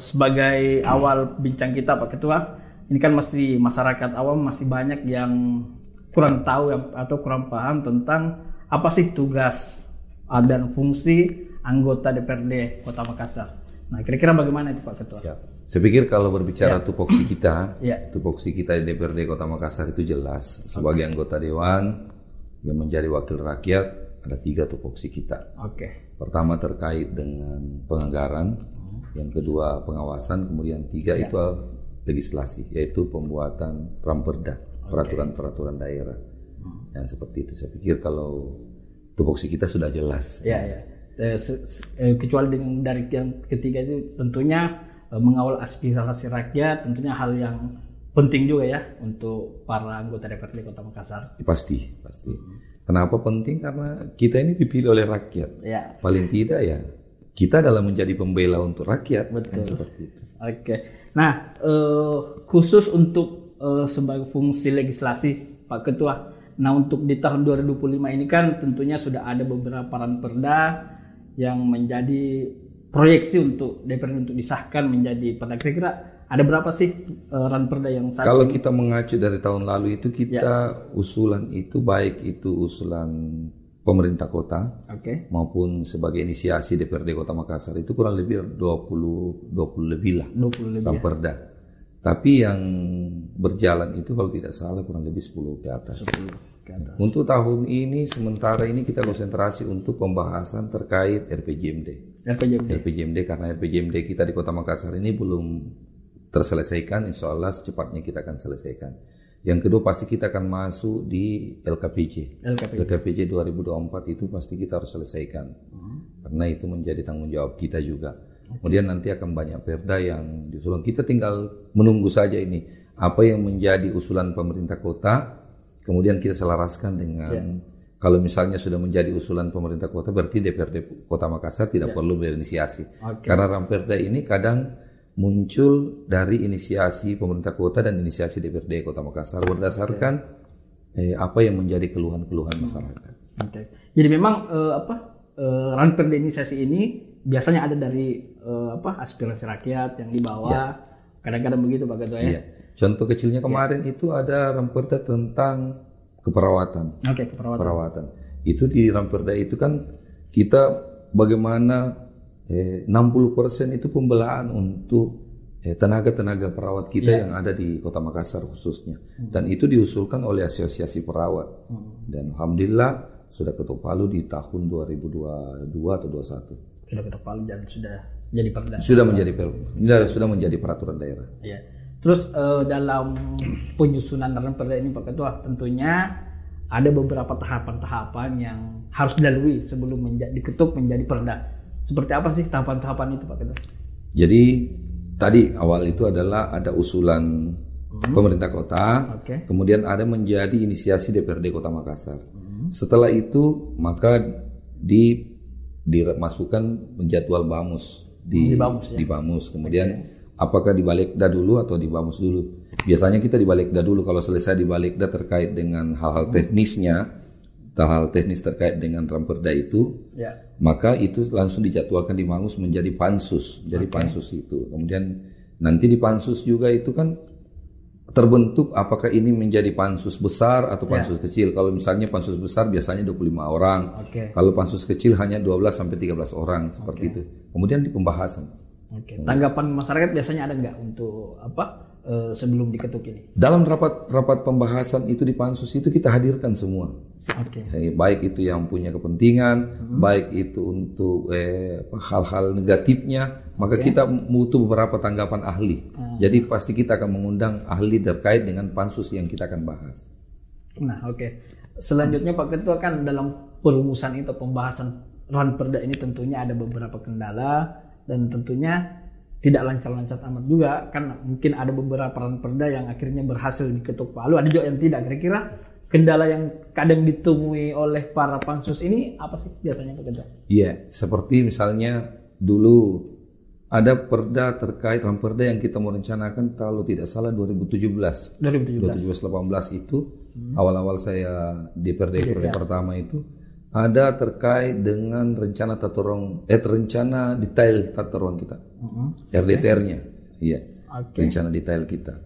sebagai awal bincang kita Pak Ketua, ini kan masih masyarakat awam masih banyak yang kurang tahu atau kurang paham tentang apa sih tugas dan fungsi anggota DPRD Kota Makassar. Nah, kira-kira bagaimana itu Pak Ketua? Siap. Saya pikir kalau berbicara tupoksi kita, tupoksi kita di DPRD Kota Makassar itu jelas. Sebagai anggota dewan yang menjadi wakil rakyat, ada 3 tupoksi kita. Pertama terkait dengan penganggaran, yang kedua pengawasan, kemudian 3 itu legislasi, yaitu pembuatan ramperda, peraturan-peraturan daerah. Yang seperti itu. Saya pikir kalau tupoksi kita sudah jelas. Kecuali dari yang ketiga itu tentunya mengawal aspirasi rakyat, tentunya hal yang penting juga ya untuk para anggota DPRD Kota Makassar. Pasti. Kenapa penting? Karena kita ini dipilih oleh rakyat. Paling tidak ya kita dalam menjadi pembela untuk rakyat. Betul. Seperti itu. Nah, khusus untuk sebagai fungsi legislasi Pak Ketua. Nah, untuk di tahun 2025 ini kan tentunya sudah ada beberapa ranperda yang menjadi proyeksi untuk DPRD untuk disahkan menjadi perda. Kira-kira ada berapa sih ranperda yang saat kalau ini? Kita mengacu dari tahun lalu itu kita usulan itu baik itu usulan pemerintah kota maupun sebagai inisiasi DPRD Kota Makassar itu kurang lebih 20 lebih lah ranperda. Tapi yang berjalan itu kalau tidak salah kurang lebih 10 ke atas. Untuk tahun ini sementara ini kita konsentrasi untuk pembahasan terkait RPJMD karena RPJMD kita di Kota Makassar ini belum terselesaikan, insya Allah secepatnya kita akan selesaikan. Yang kedua pasti kita akan masuk di LKPJ 2024 itu pasti kita harus selesaikan karena itu menjadi tanggung jawab kita juga. Kemudian nanti akan banyak perda yang diusulkan. Kita tinggal menunggu saja ini apa yang menjadi usulan pemerintah kota. Kemudian kita selaraskan dengan kalau misalnya sudah menjadi usulan pemerintah kota, berarti DPRD Kota Makassar tidak perlu berinisiasi. Karena ramperda ini kadang muncul dari inisiasi pemerintah kota dan inisiasi DPRD Kota Makassar berdasarkan apa yang menjadi keluhan-keluhan masyarakat. Jadi memang ranperda inisiasi ini biasanya ada dari aspirasi rakyat yang dibawa. Kadang-kadang begitu Pak Ketua ya. Contoh kecilnya kemarin itu ada ramperda tentang keperawatan. Keperawatan. Itu di ramperda itu kan kita bagaimana 60% itu pembelaan untuk tenaga-tenaga perawat kita yang ada di Kota Makassar khususnya. Dan itu diusulkan oleh asosiasi perawat. Dan alhamdulillah sudah ketok palu di tahun 2022 atau 2021. Sudah ketok palu dan sudah jadi perda. Sudah menjadi peraturan daerah. Terus dalam penyusunan ranperda ini Pak Ketua tentunya ada beberapa tahapan-tahapan yang harus dilalui sebelum diketuk menjadi perda. Seperti apa sih tahapan-tahapan itu Pak Ketua? Jadi tadi awal itu adalah ada usulan pemerintah kota, kemudian ada menjadi inisiasi DPRD Kota Makassar. Setelah itu maka dimasukkan menjadwal BAMUS di BAMUS. Kemudian apakah di Balegda dulu atau di BAMUS dulu? Biasanya kita di Balegda dulu. Kalau selesai di Balegda terkait dengan hal-hal teknisnya, hal teknis terkait dengan ramperda itu, maka itu langsung dijadwalkan di BAMUS menjadi pansus. Jadi pansus itu. Kemudian nanti di pansus juga itu kan terbentuk apakah ini menjadi pansus besar atau pansus kecil. Kalau misalnya pansus besar biasanya 25 orang. Kalau pansus kecil hanya 12 sampai 13 orang seperti itu. Kemudian di pembahasan. Tanggapan masyarakat biasanya ada nggak untuk sebelum diketuk ini? Dalam rapat pembahasan itu di pansus itu kita hadirkan semua. Baik itu yang punya kepentingan, baik itu untuk hal-hal negatifnya, maka kita butuh beberapa tanggapan ahli. Jadi pasti kita akan mengundang ahli terkait dengan pansus yang kita akan bahas. Selanjutnya Pak Ketua kan dalam perumusan itu pembahasan ranperda ini tentunya ada beberapa kendala. Dan tentunya tidak lancar-lancar amat juga kan mungkin ada beberapa ranperda yang akhirnya berhasil diketuk palu, ada juga yang tidak. Kira-kira kendala yang kadang ditemui oleh para pansus ini apa sih biasanya Pak Ketua? Seperti misalnya dulu ada perda terkait ranperda yang kita mau rencanakan kalau tidak salah 2017-18 itu awal-awal saya DPRD pertama itu Ada terkait dengan rencana tata ruang, rencana detail tata ruang kita, RDTR-nya, iya, rencana detail kita.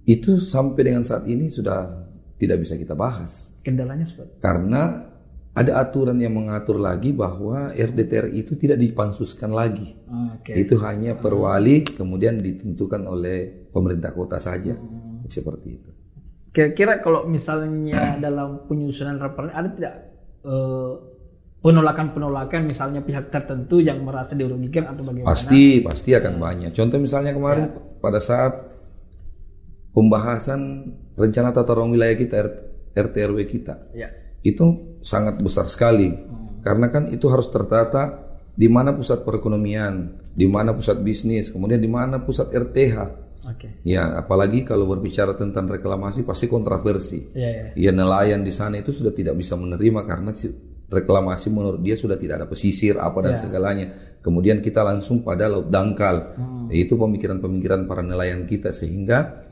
Itu sampai dengan saat ini sudah tidak bisa kita bahas. Kendalanya seperti? Karena ada aturan yang mengatur lagi bahwa RDTR itu tidak dipansuskan lagi. Itu hanya per wali, kemudian ditentukan oleh pemerintah kota saja, seperti itu. Kira-kira kalau misalnya dalam penyusunan raperda ada tidak penolakan misalnya pihak tertentu yang merasa dirugikan atau bagaimana? Pasti akan banyak. Contoh misalnya kemarin pada saat pembahasan rencana tata ruang wilayah kita, RT/RW kita, itu sangat besar sekali. Karena kan itu harus tertata di mana pusat perekonomian, di mana pusat bisnis, kemudian di mana pusat RTH. Ya, apalagi kalau berbicara tentang reklamasi pasti kontroversi. Ya, nelayan di sana itu sudah tidak bisa menerima karena reklamasi menurut dia sudah tidak ada pesisir apa dan segalanya. Kemudian kita langsung pada laut dangkal. Itu pemikiran-pemikiran para nelayan kita sehingga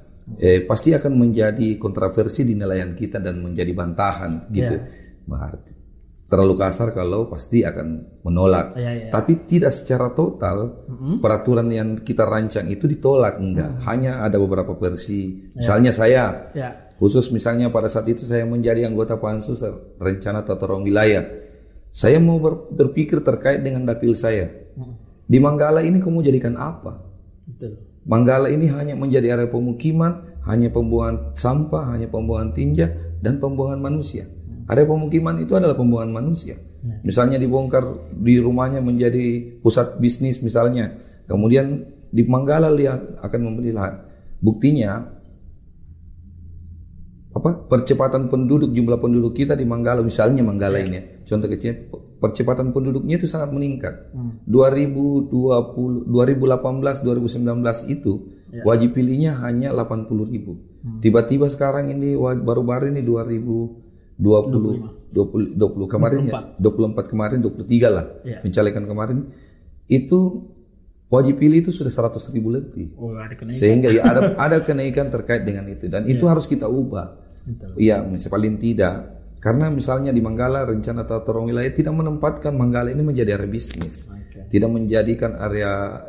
pasti akan menjadi kontroversi di nelayan kita dan menjadi bantahan gitu. Berarti terlalu kasar kalau pasti akan menolak. Tapi tidak secara total peraturan yang kita rancang itu ditolak, enggak. Hanya ada beberapa versi. Misalnya saya, khusus misalnya pada saat itu saya menjadi anggota pansus rencana tata ruang wilayah. Saya mau berpikir terkait dengan dapil saya. Di Manggala ini kamu jadikan apa? Manggala ini hanya menjadi area pemukiman, hanya pembuangan sampah, hanya pembuangan tinja dan pembuangan manusia. Area pemukiman itu adalah pembuangan manusia. Misalnya dibongkar di rumahnya menjadi pusat bisnis misalnya. Kemudian di Manggala dia akan membeli lahan. Buktinya percepatan penduduk, jumlah penduduk kita di Manggala, misalnya Manggala ini, contoh kecil, percepatan penduduknya itu sangat meningkat. 2018, 2019 itu wajib pilihnya hanya 80.000. Tiba-tiba sekarang ini baru-baru ini 20 kemarin 24 kemarin 23 lah pencalekan kemarin itu wajib pilih itu sudah 100.000 lebih. Sehingga ya ada kenaikan terkait dengan itu dan itu harus kita ubah. Iya, paling tidak karena misalnya di Manggala rencana tata ruang wilayah tidak menempatkan Manggala ini menjadi area bisnis, tidak menjadikan area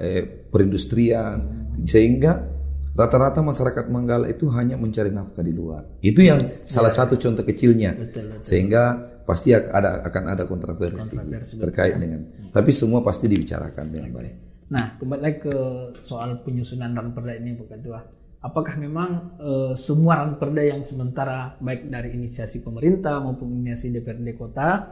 perindustrian, sehingga rata-rata masyarakat Manggala itu hanya mencari nafkah di luar. Itu yang salah satu contoh kecilnya. Sehingga pasti akan ada kontroversi terkait dengan. Tapi semua pasti dibicarakan dengan baik. Nah, kembali lagi ke soal penyusunan ranperda ini, Pak Ketua. Apakah memang semua ranperda yang sementara baik dari inisiasi pemerintah maupun inisiasi DPRD kota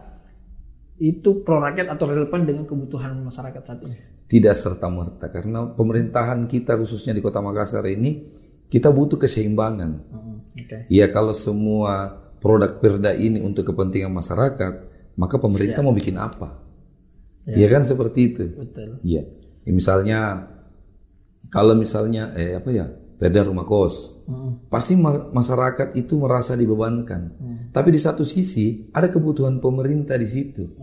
itu pro rakyat atau relevan dengan kebutuhan masyarakat saat ini? Tidak serta-merta, karena pemerintahan kita khususnya di Kota Makassar ini kita butuh keseimbangan. Iya, kalau semua produk perda ini untuk kepentingan masyarakat, maka pemerintah mau bikin apa? Iya kan seperti itu. Iya. Misalnya kalau misalnya perda rumah kos, pasti masyarakat itu merasa dibebankan. Tapi di satu sisi ada kebutuhan pemerintah di situ.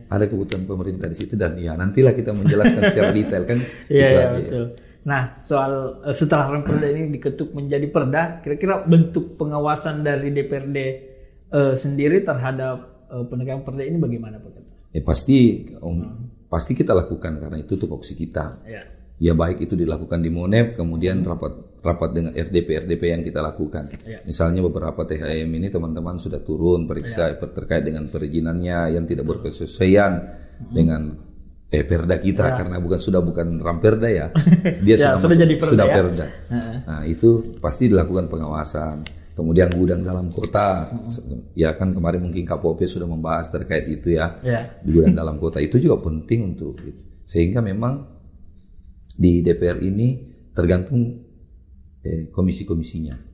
Ada kebutuhan pemerintah di situ dan ya nantilah kita menjelaskan secara detail kan. Betul. Nah, soal setelah ranperda ini diketuk menjadi perda, kira-kira bentuk pengawasan dari DPRD sendiri terhadap penegakan perda ini bagaimana, Pak? Pasti kita lakukan karena itu tupoksi kita. Ya baik itu dilakukan di Monep, kemudian rapat dengan RDP yang kita lakukan. Misalnya beberapa THM ini teman-teman sudah turun periksa terkait dengan perizinannya yang tidak berkesesuaian dengan perda kita karena bukan ramperda ya. Dia sudah perda. Nah, itu pasti dilakukan pengawasan. Kemudian gudang dalam kota. Ya kan kemarin mungkin KPOP sudah membahas terkait itu ya. Di gudang dalam kota itu juga penting untuk sehingga memang di DPR ini tergantung komisi-komisinya.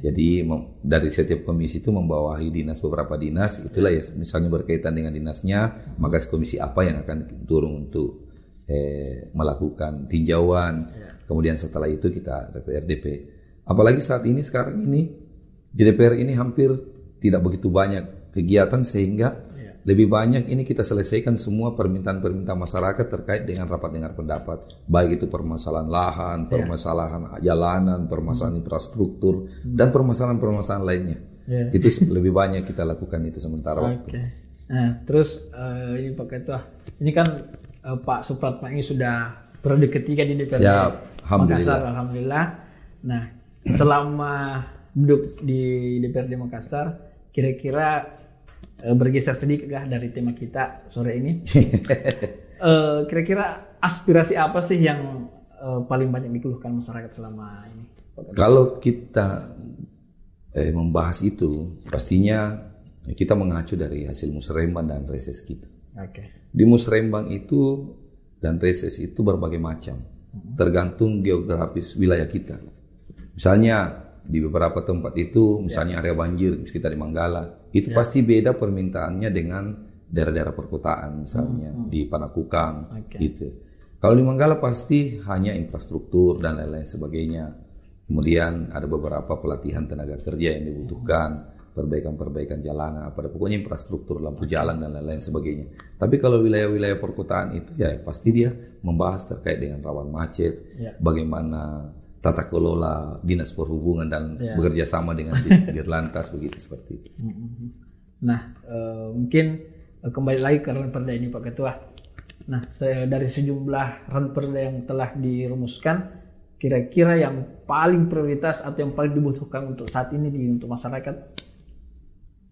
Jadi dari setiap komisi itu membawahi beberapa dinas, itulah ya misalnya berkaitan dengan dinasnya, maka komisi apa yang akan turun untuk melakukan tinjauan. Kemudian setelah itu kita DPR. Apalagi sekarang ini di DPR ini hampir tidak begitu banyak kegiatan sehingga lebih banyak ini kita selesaikan semua permintaan-permintaan masyarakat terkait dengan rapat dengar pendapat. Baik itu permasalahan lahan, permasalahan jalanan, permasalahan infrastruktur, dan permasalahan-permasalahan lainnya. Itu lebih banyak kita lakukan itu sementara waktu. Nah, terus ini Pak Ketua, ini kan Pak Supratman ini sudah periode ketiga di DPRD Makassar, alhamdulillah. Nah, selama duduk di DPRD Makassar, kira-kira bergeser sedikit dari tema kita sore ini. Kira-kira aspirasi apa sih yang paling banyak dikeluhkan masyarakat selama ini? Kalau kita membahas itu, pastinya kita mengacu dari hasil musrembang dan reses kita. Di musrembang itu dan reses itu berbagai macam, tergantung geografis wilayah kita. Misalnya di beberapa tempat itu, misalnya area banjir, kita di Manggala, itu pasti beda permintaannya dengan daerah-daerah perkotaan, misalnya di Panakukang, gitu. Kalau di Manggala pasti hanya infrastruktur dan lain-lain sebagainya. Kemudian ada beberapa pelatihan tenaga kerja yang dibutuhkan, perbaikan-perbaikan jalanan, pokoknya infrastruktur, lampu jalan dan lain-lain sebagainya. Tapi kalau wilayah-wilayah perkotaan itu ya pasti dia membahas terkait dengan rawan macet, bagaimana tata kelola dinas perhubungan dan bekerja sama dengan Dirlantas begitu seperti itu. Nah, mungkin kembali lagi ke Ranperda ini Pak Ketua. Nah, dari sejumlah Ranperda yang telah dirumuskan, kira-kira yang paling prioritas atau yang paling dibutuhkan untuk saat ini untuk masyarakat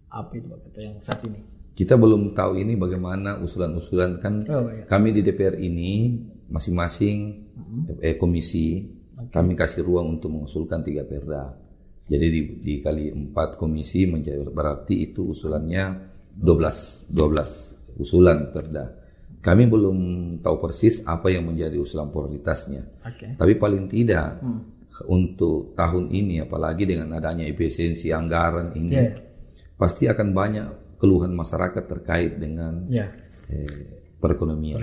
apa itu Pak Ketua yang saat ini? Kita belum tahu ini bagaimana usulan-usulan kan. Kami di DPR ini masing-masing komisi kami kasih ruang untuk mengusulkan 3 perda. Jadi dikali 4 komisi berarti itu usulannya 12 usulan perda. Kami belum tahu persis apa yang menjadi usulan prioritasnya. Tapi paling tidak untuk tahun ini, apalagi dengan adanya efisiensi anggaran ini, pasti akan banyak keluhan masyarakat terkait dengan perekonomian.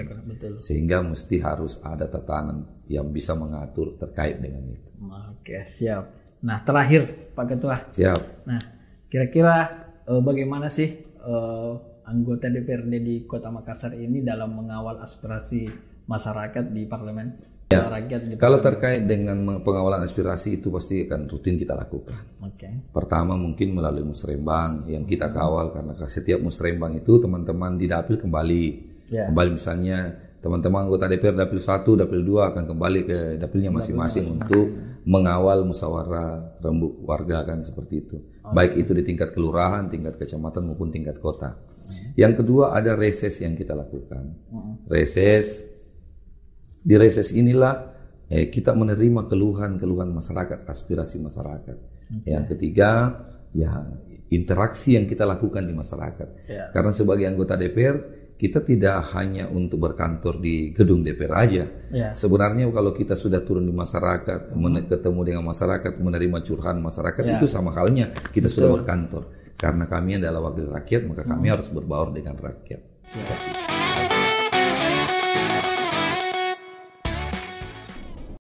Sehingga mesti harus ada tatanan yang bisa mengatur terkait dengan itu. Oke, siap. Nah, terakhir Pak Ketua. Siap. Nah, kira-kira bagaimana sih anggota DPRD di Kota Makassar ini dalam mengawal aspirasi masyarakat di parlemen? Kalau terkait dengan pengawalan aspirasi itu pasti akan rutin kita lakukan. Pertama mungkin melalui musrembang yang kita kawal, karena setiap musrembang itu teman-teman di dapil kembali misalnya teman-teman anggota DPR dapil 1, dapil 2 akan kembali ke dapilnya masing-masing untuk mengawal musyawarah rembuk warga kan seperti itu. Baik itu di tingkat kelurahan, tingkat kecamatan maupun tingkat kota. Yang kedua ada reses yang kita lakukan. Di reses inilah kita menerima keluhan-keluhan masyarakat, aspirasi masyarakat. Yang ketiga ya interaksi yang kita lakukan di masyarakat. Karena sebagai anggota DPR kita tidak hanya untuk berkantor di gedung DPR aja. Sebenarnya kalau kita sudah turun di masyarakat, ketemu dengan masyarakat, menerima curahan masyarakat, itu sama halnya kita sudah berkantor. Karena kami adalah wakil rakyat, maka kami harus berbaur dengan rakyat. Seperti itu.